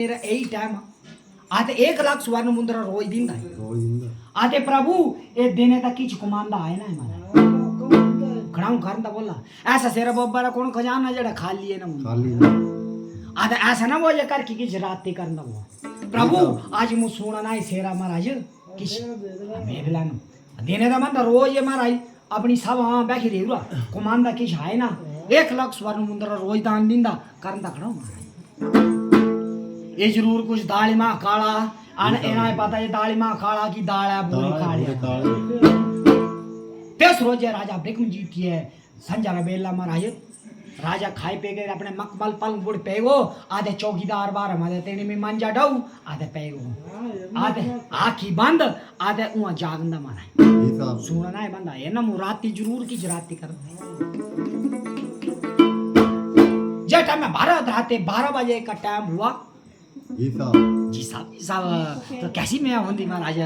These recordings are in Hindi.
मेरा यही टाइम आते 1 लाख स्वर्ण मुद्रा रोज दिंदा आते प्रभु ये देने तक किछ कमांदा है ना हमारा खड़ाऊ करंदा बोला ऐसा सेरा बब्बा रा कोण खजाना जड़ा खाली है ना खाली आते ऐसा ना वो ये कर की किछ राती करंदा वो प्रभु आज मु सुना ना सेरा महाराज किछ मेघला न देने दा मन रोज ये महाराज अपनी सब हां बैठी रेउरा कमांदा किछ है ना 1 लाख स्वर्ण मुद्रा रोज दान दिंदा करंदा खड़ाऊ ये जरूर कुछ दाली मां काला आन एना पता ये दाली मां काला की दाल है बुरी काली तेस रोजे राजा बिकम जी की है संजा रा बेला महाराज राजा खाए पे गए अपने मकबल पलंग बुड़ पेगो आधे चौकीदार बार हमारे तेने में मंजा डाउ आधे पेगो आधे आखी बंद आधे उआ जागंदा मारा सुनना है बंदा ये ना मुराती जरूर की जराती कर जे टाइम में 12 बजे का टाइम हुआ जी साहब तो कैसी मैं होंदी महाराज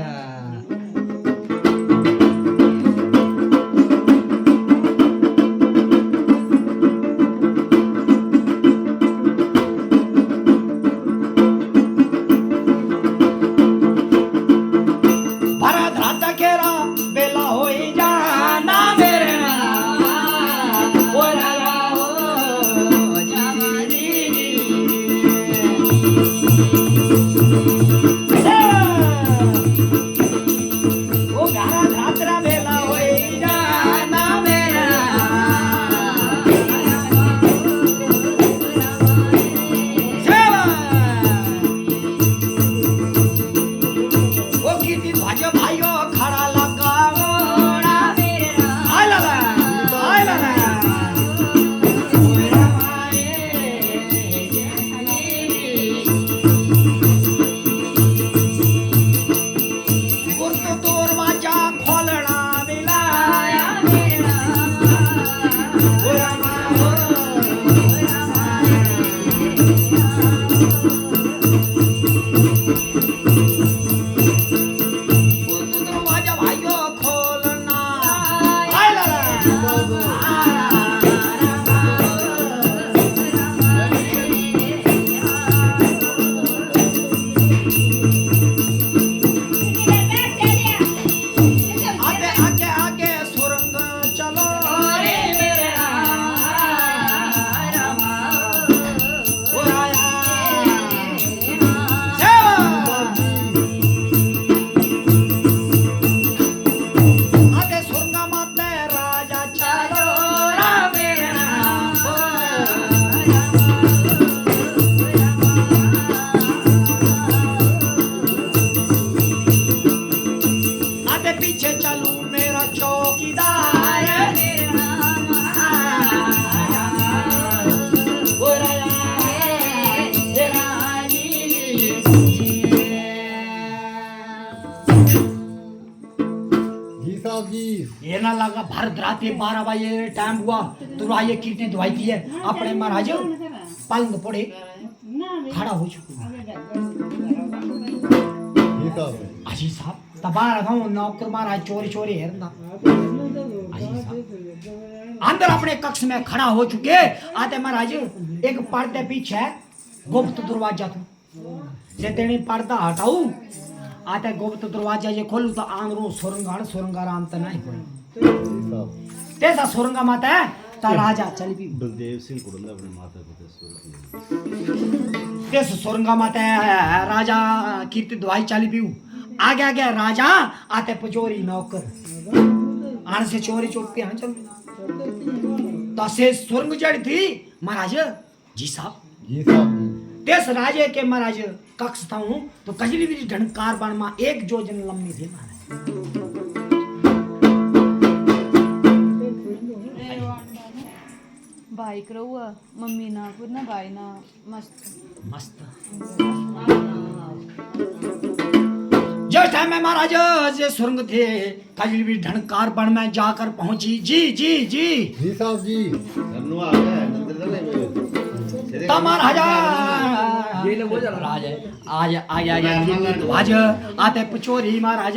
ये ना लगा भर रात 12 बजे टाइम हुआ तो आइए कितने दवाई दी है अपने महाराज पलंग पड़े खड़ा हो चुका अजी साहब तबार था नौकर महाराज चोरी चोरी हेरना अजी साहब अंदर अपने कक्ष में खड़ा हो चुके आते महाराज एक पर्दे पीछे गुप्त दरवाजा था जे तेने पर्दा हटाऊ आते गुप्त दरवाजा ये खोलू तो आंगरू सुरंगार अंत नहीं कोई तेसा सुरंगा माता है ता राजा चली भी बलदेव सिंह कुड़ला अपने माता को तेस सुरंगा माता है राजा कीर्ति दवाई चली भी आगे राजा आते पचोरी नौकर आन से चोरी चोट के हां चल तो से सुरंग जड़ी थी महाराज जी साहब देश राजे के महाराज कक्ष था हूँ तो कजली भी ढंकार बन मा 1 जोजन लंबी थी महाराज बाइक रहुआ मम्मी ना खुद ना भाई ना मस्त जो टाइम में महाराज जे सुरंग थे कजली भी ढंकार बन में जाकर पहुंची जी साहब जी धन्यवाद महाराजा ये ले वो राज आज आज आते पचोरी महाराज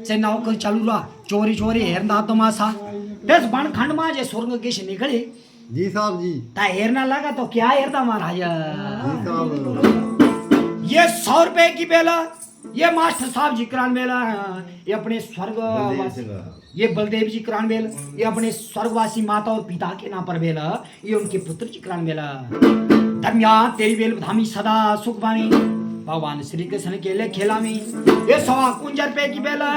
से नौकर चलू रहा चोरी हेरना तो मासा दस बन खंड मा जे सुरंग किश निकले जी साहब जी ता हेरना लगा तो क्या हेरता महाराज जी साहब 100 रुपए की बेला ये मास्टर साहब जी करान बेला ये अपने स्वर्ग ये बलदेव जी करान बेल ये अपने स्वर्गवासी माता और पिता के नाम पर बेला ये उनके पुत्र जी करान बेला धर्मिया तेरी बेल धामी सदा सुख पानी भगवान श्री कृष्ण के लिए खेला में ये 1.25 रुपए की बेला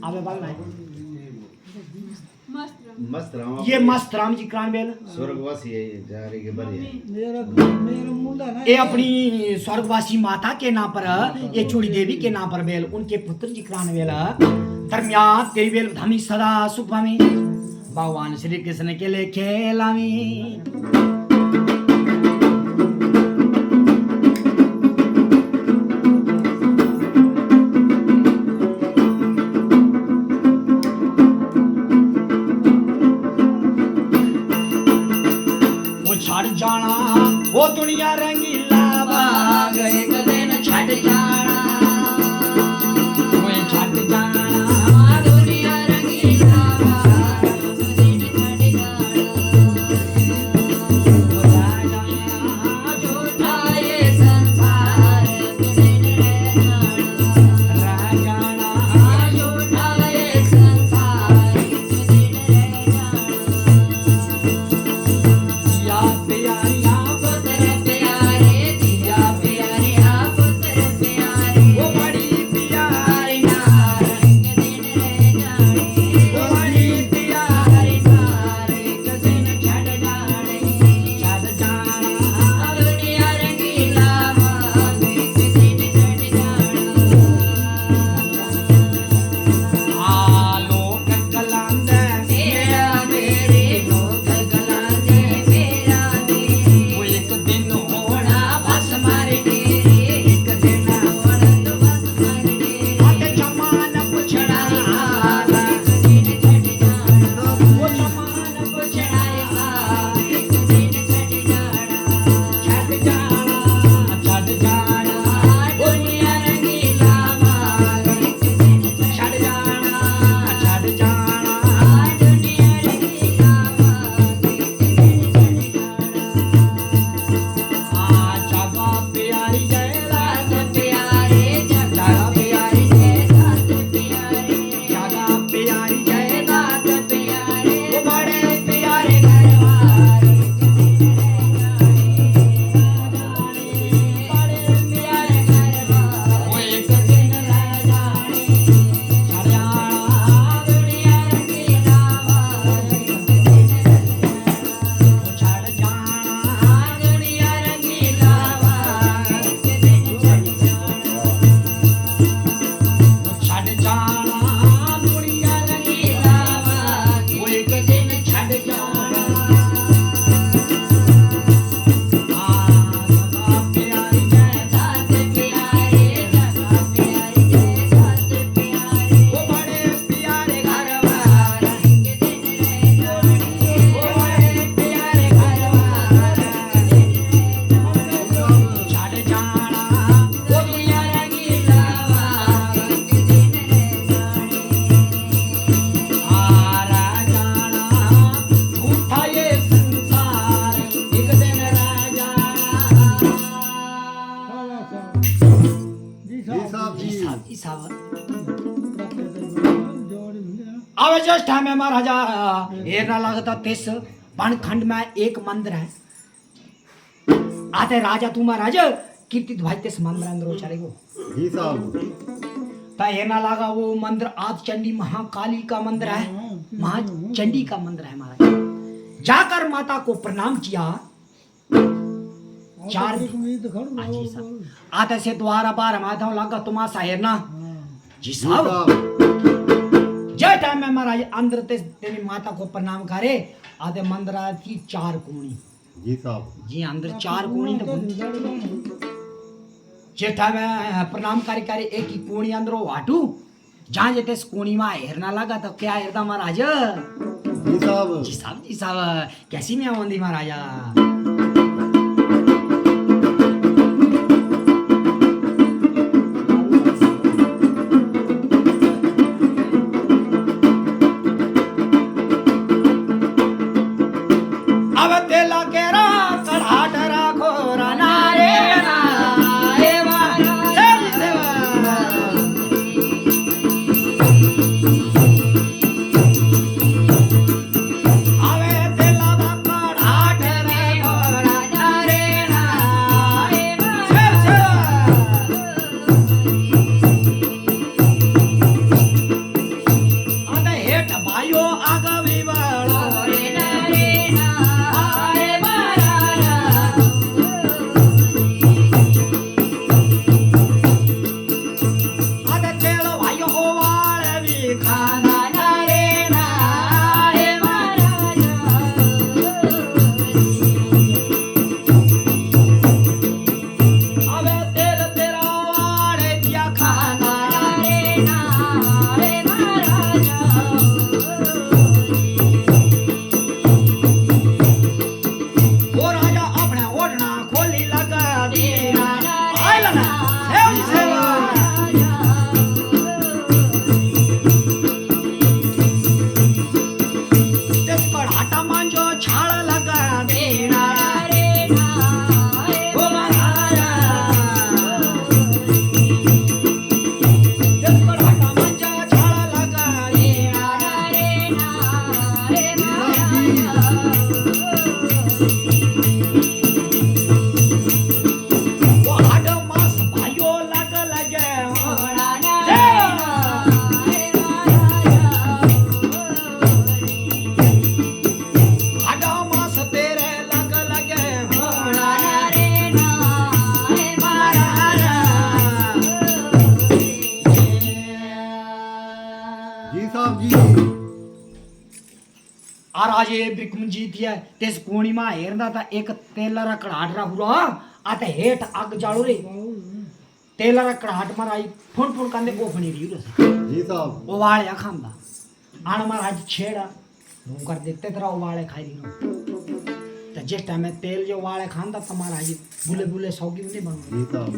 आवे बाल भाई मस्त राम ये मस्त राम जी करान बेल स्वर्गवासी है जा रही के बढ़िया ये अपनी स्वर्गवासी माता के नाम पर ये चूड़ी देवी के नाम पर बेल उनके पुत्र जी करान बेल धर्मिया तेरी बेल धामी सदा सुख में भगवान श्री कृष्ण के लिए खेला में जाना वो दुनिया रंगीला बाग एक दिन छट जाना वो छट जाना दुनिया रंगीला बाग एक दिन छट जाना झूठा ये संसार एक दिन रह जाना झूठा ये संसार एक दिन रह जाना पुत्र प्यारे दिया प्यारे पुत्र प्यारे वो बड़ी प्यारी नार एक दिन रह जाने वो बड़ी प्यारी नार एक दिन छड़ जाना दुनिया रंगीला बाग एक दिन छड़ जाना लोक गलांदे मेरा मेरे लोक गलांदे मेरा वो एक दिन होना बस मारे तेरे एक दिन होना तो बस मारे तेरे आते जमान पुछड़ा एक दिन छट जाना वो जमान पुछड़ा एक दिन छट जाना दुनिया रंगीला बाग एक दिन छट जाना दुनिया रंगीला बाग एक दिन छट जाना जगा प्यारी जय रात प्यारे जगा प्यारी जय रात प्यारे जगा प्यारी जय रात प्यारे वो बड़े प्यारे घरवार एक दिन रह जाने बड़े प्यारे घरवार वो एक दिन रह जाने छड़ जाना दुनिया रंगीला बाग एक दिन छड़ जाना दुनिया रंगीला बाग एक दिन छड़ जाना दुनिया रंगीला बाग वो एक दिन छड़ जाना जगा प्यारी जय दात प्यारे जगा प्यारी जय दात प्यारे वो बड़े प्यारे घरवार एक दिन रह जाने वो बड़े प्यारे घरवार छड़ जाना वो दुनिया रंगीला बाग एक दिन रह जाना झूठा ये संसार एक दिन रह जाना जी साहब जी अब जस्ट टाइम है महाराजा एरना लगता तिस बनखंड में एक मंदिर है आते राजा तू महाराज कीर्तित भाई तिस मंदिर अंदर चले गो जी साहब ता एरना लगा वो मंदिर आदि चंडी महाकाली का मंदिर है महाचंडी का मंदिर है महाराज जाकर माता को प्रणाम किया चार जी साहब आते से द्वारा बार माता लगा तुम्हारा हेरना जी जी साहब साहब जय टाइम में महाराज अंदर तेरी माता को प्रणाम करे आते मंदिर की 4 कोणी जी साहब जी अंदर 4 कोणी तो जेठा में प्रणाम करे करे एक ही कोणी अंदर वाटू जहाँ जेते इस कोणी में हेरना लगा तो क्या हेरता महाराज जी साहब जी साहब कैसी में आंदी महाराजा अब तेला केरा कढ़ाट राखो रना रे ना ए और आज ये ब्रिकम जीत है तेस कोणी मा हेरदा था एक तेलरा कड़ाट रा हुरा आते हेठ आग जाड़ो रे तेलरा कड़ाट मार आई फुन फुन कांदे कोफणी री रे जी साहब वो वाले खांदा आण मार आज छेड़ा मुंह कर देखते तेरा वो वाले खाई री तो जिस टाइम में तेल जो वाले खांदा तुम्हारा आज बुले बुले सौगी नहीं बन जी साहब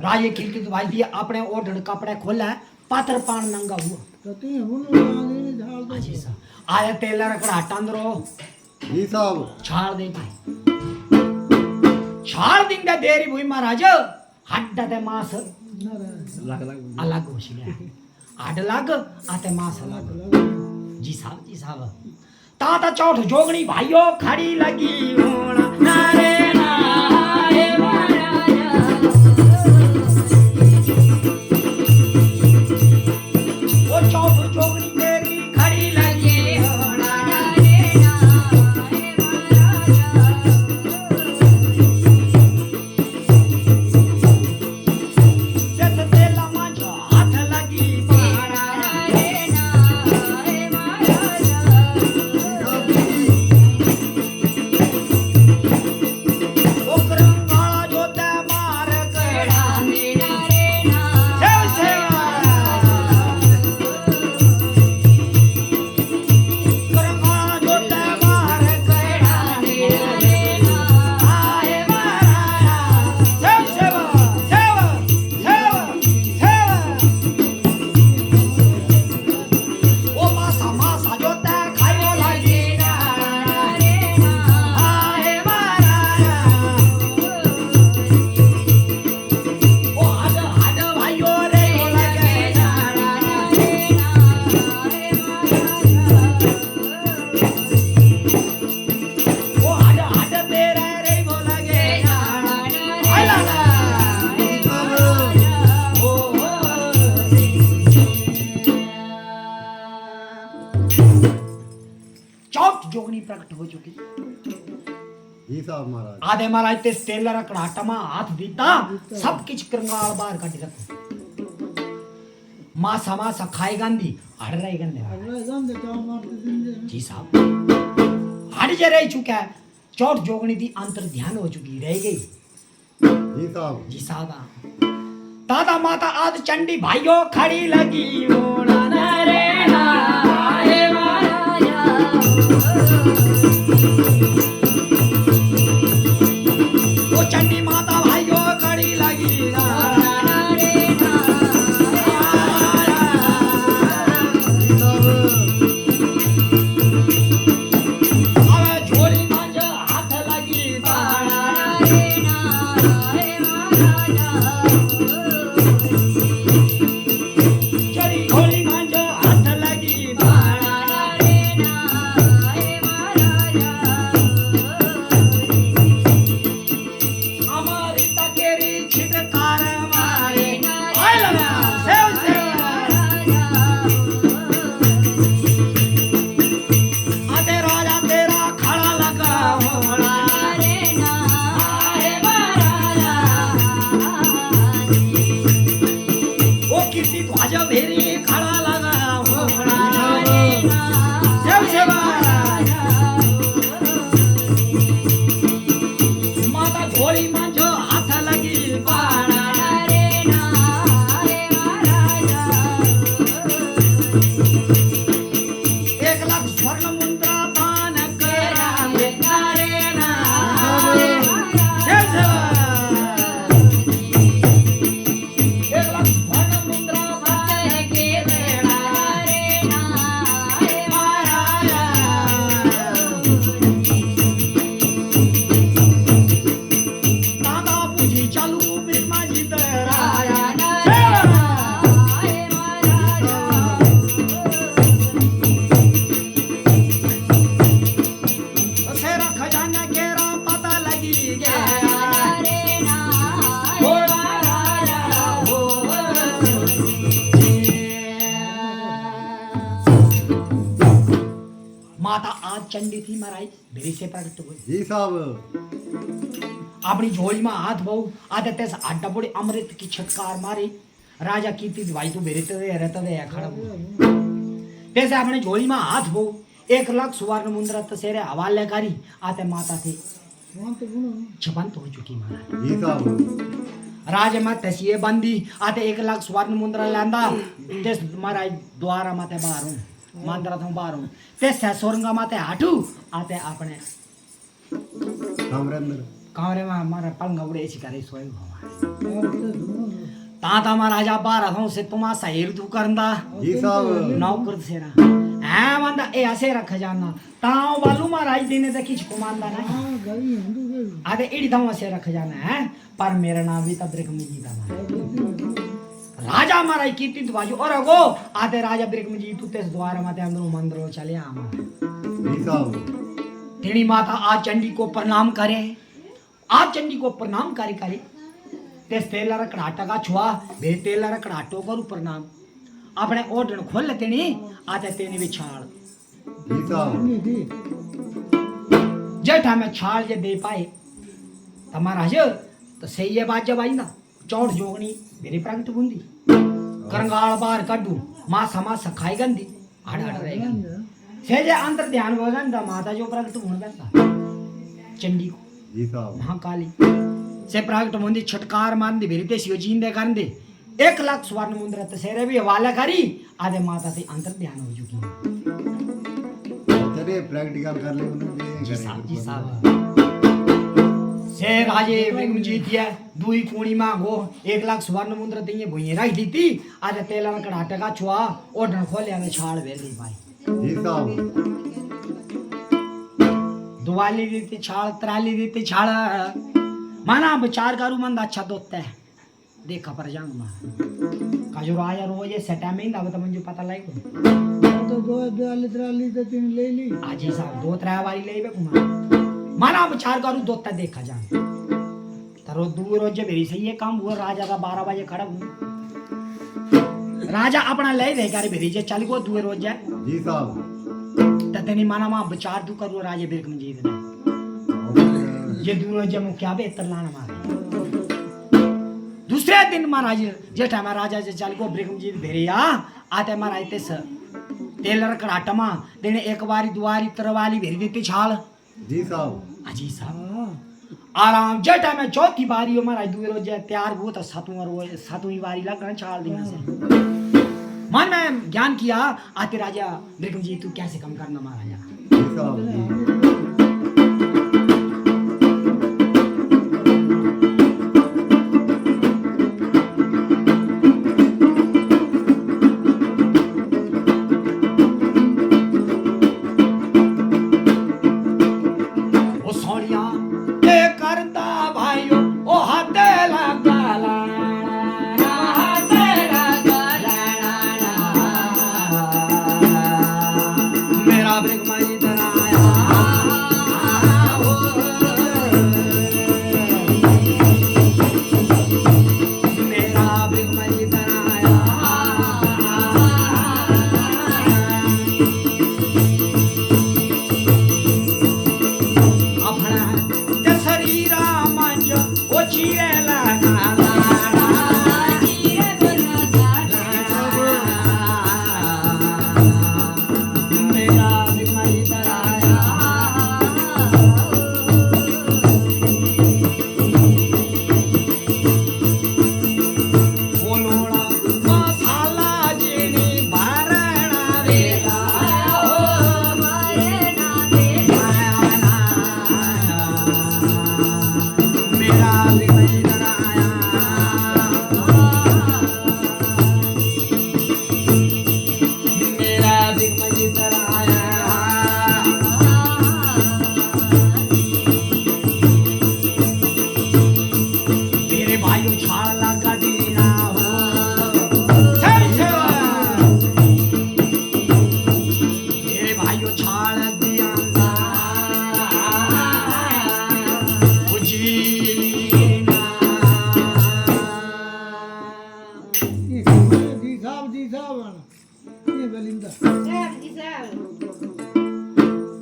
राजे खिड़की तो भाई दिया अपने ओढ़ कपड़े खोला पात्र पान नंगा हुआ जी साहब आया तेलरा कड़ाट अंदरो जी साहब छाड़ दे भाई छाड़ दिन देरी भुई महाराज हड्डा ते मास अलग हो शिया हड लग आते मास अलग जी साहब ताता चौथ जोगणी भाइयों खड़ी लगी होना नारे नारे वो चौथ जोगणी तेरी खड़ी लगी होना जोगनी प्रकट हो चुकी जी साहब महाराज आधे महाराज ते तेलरा कड़ाटा मा हाथ दीता सब किछ कंगाल बाहर काट रखो मासा मासा खाए गांधी हड़ रहे गंदे जी साहब हड़ जे रह चुका है चौथ जोगनी दी अंतर ध्यान हो चुकी रह गई जी साहब दादा माता आद चंडी भाइयों खड़ी लगी ओड़ा नरे नारे वो चंडी माता भाइयों खड़ी लगी झोली मांझ हाथ लगी चली झोली मांझ हाथ लगी हमारी तकेरी छिटकार मारे सेव आते राजा तेरा खड़ा लगा होना वो कीर्ति ध्वज भेरी खड़ा लगा होना सेव माता झोली मांझो हाथ लगी एक लाख स्वर्ण मुद्रा पान करा एक लाख स्वर्ण मुद्रा पान के दादा पूजी चालू बिरमा जी तराया सेरा खजाना केरा पता लगी गया माता आज चंडी थी महाराज मेरी से प्रकट हुई जी साहब अपनी झोली में हाथ बहु आते तेस आड्डा पड़ी अमृत की छटकार मारी राजा कीर्ति भाई तू मेरे तवे रहता वे खड़ा हुआ तेसे अपने झोली में हाथ बहु 1 लाख स्वर्ण मुद्रा तसेरे हवाले करी आते माता थी छपंत हो चुकी महाराज जी साहब राज में तसिए बंदी आते 1 लाख स्वर्ण मुद्रा लांदा तेस महाराज द्वारा माते बारू मंदिर तो बारू ते ससुरंगा माते हाटू आते अपने कमरे अंदर कमरे में हमारा पलंग उड़े ऐसी करे सोए ता महाराजा बारह था से तुमा सहेर तू करंदा जी साहब नौकर सेरा है बंदा ए ऐसे रख जाना ताओ वालू महाराज देने तक किछ कुमांदा ना आते इड़ी थाओ ऐसे रख जाना है पर मेरा नाम भी तब्रिक मुजी था राजा महाराज कीर्ति बाजू और अगो आते राजा ब्रिक मुजी तू तेस द्वार माते अंदर मंदिर चले आमा जी साहब तेरी माता आज चंडी को प्रणाम करे आज चंडी को प्रणाम करे ते तेला रकड़ाटा का छुआ बे तेला रकड़ाटो करू प्रणाम अपने ओडन खोल तेनी आते तेनी भी छाल जी साहब जेठा में छाल जे दे पाए तमारा जो तो सही है बात जब आई ना चौड़ जोगनी मेरी प्रगट बुंदी करंगाल बार कड्डू मां समा सखाई गंदी हड़ हड़ रहेगा से जे अंतर ध्यान वगन दा माता जो प्रगट होने बैठा चंडी को जी साहब महाकाली से प्रगट मुंदी छटकार मान दी भेरी ते शिव जींदे कर दे 1 लाख स्वर्ण मुद्रा तसेरे भी हवाला करी आधे माता से अंतर ध्यान हो चुकी चलिए प्रैक्टिकल कर ले जी साहब से राजे ब्रिगम जी दिया दुई कोणी मांगो 1 लाख स्वर्ण मुद्रा दिए भुइए रख दी थी आधे तेला में कड़ाटे का छुआ ओढ़न खोले हमें छाड़ वेल दी भाई जी साहब दुवाली देती छाड़ त्राली देती छाड़ माना विचार करू मंद अच्छा दोता है देखा पर जाऊं मां काजू राजा रो ये सेटा में इंदा तो मुझे पता लगे तो दो त्राली तो तीन ले ली आजी साहब 2-3 बारी ले बे कुमार माना विचार करू दोता देखा जा तरो दूर रोज मेरी सही है काम हुआ राजा का 12 बजे खड़ा हूं राजा अपना ले दे कर भेजी जे चल को दूर रोज जाए जी साहब ततनी माना मां विचार तू करू राजे बिरक मंजीत ने ये दूर रोज मु क्या बेहतर लाना मारे दूसरे दिन महाराज जेठा महाराजा जे चल को बिरक मंजीत भेरिया आते महाराज ते तेलर कड़ाटमा देने एक बारी दुआरी तरवाली भेरी देती छाल जी साहब अजी साहब आराम जेठा में चौथी बारी हो महाराज दूर रोज तैयार हुआ तो सातवीं बारी लगना छाल देना से मन में ज्ञान किया आते राजा बिरकम जी तू कैसे कम करना महाराजा जी साहब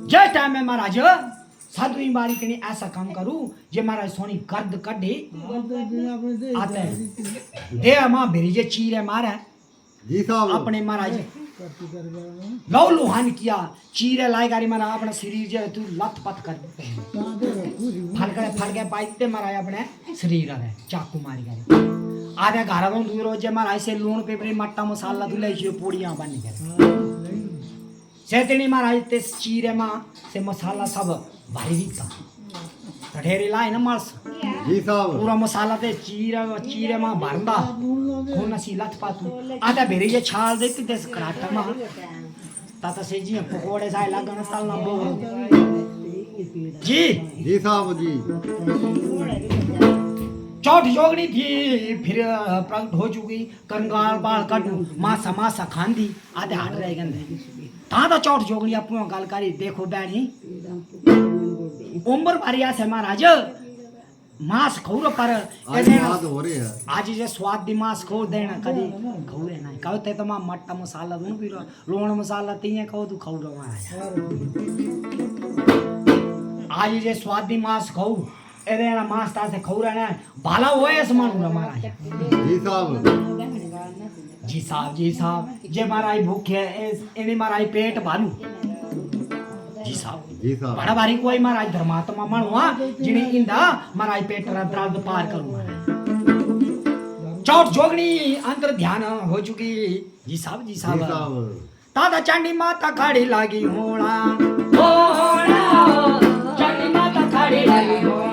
जय टाइम में महाराज सातवीं बारी कहीं ऐसा काम करूं जे महाराज सोनी गर्द कड्ढे आते दे मां भेरी जे चीरे मारे जी साहब अपने महाराज करती कर गया लौ लुहान किया चीरे लाई गारी मारा अपना शरीर जो तू लत पत कर देते हैं कहाँ दे रखू जी फड़ गए पाइते मारा अपने शरीर रे चाकू मारी गारी आधे घर में दूर रोज मारा ऐसे लूण पेपरी मट्टा मसाला दुले जो पोड़ियां बन गए सेतनी मारा ते चीरे मा से मसाला सब भारी दिखता ढेरी लाए ना मार्स जी साहब पूरा मसाला ते चीरे मा भरंदा खून सी लत पातू आधा भेरी जे छाल देती ते कराटा मा ताता से जी पकोड़े साए लगन साल ना बो जी जी साहब जी चौथ जोगनी थी फिर प्रकट हो चुकी कंगाल बाल कटू मासा मासा खांदी आधे हाथ रह गए ताता चौथ जोगनी अपनो गाल करी देखो बैणी उम्र भरिया से महाराज मांस खौरो पर आज बात हो रही है आज जे स्वाद दी मांस खो देना कदी खौरे ना कहते तो मा मट्टा मसाला दूं भी लूण मसाला तीए कहो तू खौरो महाराज आज जे स्वाद दी मांस खौ एरे ना मांस ता से खौरा ना भाला होए समान महाराज जी साहब जी साहब जे महाराज भूखे एने महाराज पेट भालू जी साहब बड़ा भारी कोई महाराज धर्मात्मा मानुआ जिने इंदा महाराज पेट रा दर्द पार करूंगा चौथ जोगनी अंतर ध्यान हो चुकी जी साहब ताता चंडी माता खड़ी लागी होना चंडी माता खड़ी लागी होना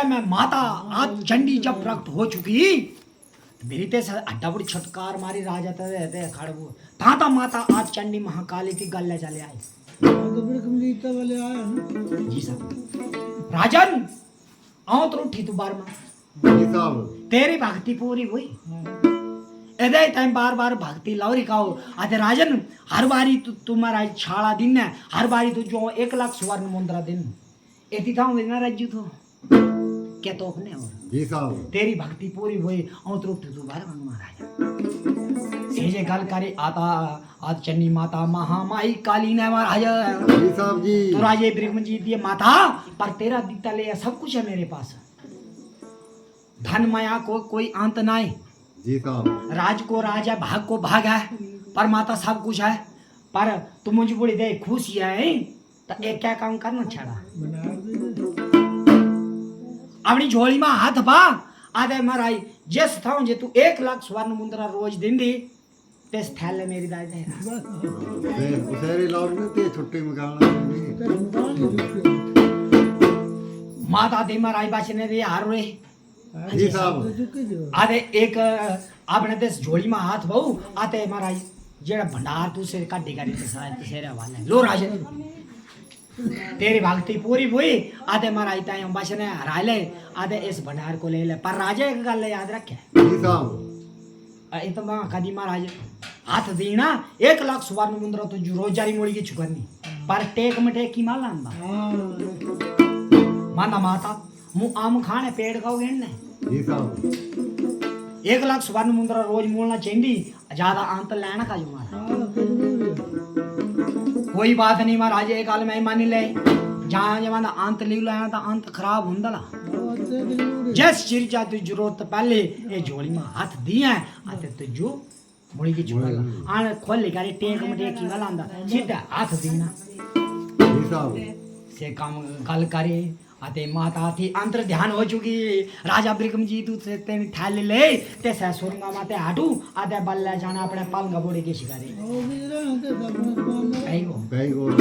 में माता आज चंडी जब प्रकट हो चुकी मेरी ते अड्डा बड़ी छटकार मारी राजा ते खड़बू ताता माता आज चंडी महाकाली की गले चले आई तो फिर कमलीता वाले आए ना जी साहब राजन आओ तो उठी तू बार में जी साहब तेरी भक्ति पूरी हुई एदे टाइम बार बार भक्ति लौरी काओ आते राजन हर बारी तू तुम्हारा छाड़ा दिन है हर बारी तू जो 1 लाख स्वर्ण मुद्रा दिन एती था मेरा राज्य तो क्या तो अपने और जी साहब तेरी भक्ति पूरी हुई और तो तू बार में महाराज सीजे गल करे आता आज चन्नी माता महामाई काली ने महाराज जी साहब जी तो राजे ब्रह्मजीत दिए माता पर तेरा दिता ले सब कुछ है मेरे पास धन माया को कोई अंत ना है जी साहब राज को राज है भाग को भाग है पर माता सब कुछ है पर तू मुझे बड़ी दे खुश है तो एक क्या काम करना छड़ा बना दे अपनी झोली में हाथ पा आदे महाराज जिस था जे तू 1 लाख स्वर्ण मुद्रा रोज दिंदी तेस थैले मेरी दाई दे उसेरी लौट में ते छुट्टी मकाना माता दे महाराज बचने दे हार रे जी साहब आदे एक आपने तेस झोली में हाथ बहु आते महाराज जेड़ा भंडार तू से काटी गाड़ी ते सेरे वाले लो राजन तेरी भक्ति पूरी हुई आधे महाराज ताई बचने हरा ले आधे इस भंडार को ले ले पर राजा एक गल याद रखे जी साहब ये तो मां कदी महाराज हाथ दीना 1 लाख स्वर्ण मुद्रा तो रोजारी मोड़ी की चुकनी पर टेक मटेक की माला आंदा हाँ माना माता मु आम खाने पेड़ खाओ गिनने जी साहब 1 लाख स्वर्ण मुद्रा रोज मोलना चेंदी ज्यादा अंत लेना का जो मारा हाँ जरूर कोई बात नहीं महाराज एक हाल में मानी ले जहां जमाना अंत ली लेना तो अंत खराब हुंदला जरूर जस चिर जा तू जरूरत पहले ये झोली में हाथ दिया आते तुझो मुड़ी की चुकला आने खोल ले गाड़ी टेक मटेक की वाला आंदा सीधा हाथ दीना जी साहब से काम गल करे आते माता थी अंतर ध्यान हो चुकी राजा ब्रिकम जी तू से ते ठाल ले ते ससुरंगा माते हाटू आते बल्ला जाना अपने पालगा बोड़े के शिकारी वो भी रहते सब कहीं कई गोल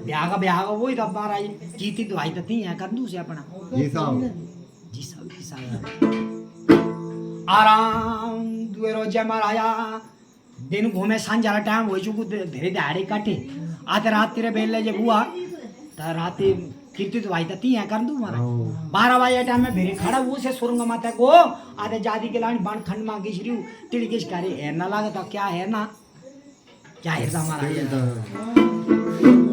ब्याह वही तो मारा जीती दवाई तो थी है कर दूं से अपना जी साहब जी साहब आराम दुए रोज महाराजा दिन घूमे सांझा टाइम हो चुकू धीरे दिहाड़ी काटे आते रात तेरे बेले जब हुआ तो रात कीर्ति दवाई तो थी है कर दूं मारा 12 बजे टाइम में भेरे खड़ा वो से सुरंग माता को आते जादी के लानी बाण खंड मांगी श्री तिड़ी किस करे है ना लगा तो क्या है ना क्या है हमारा ठीक है।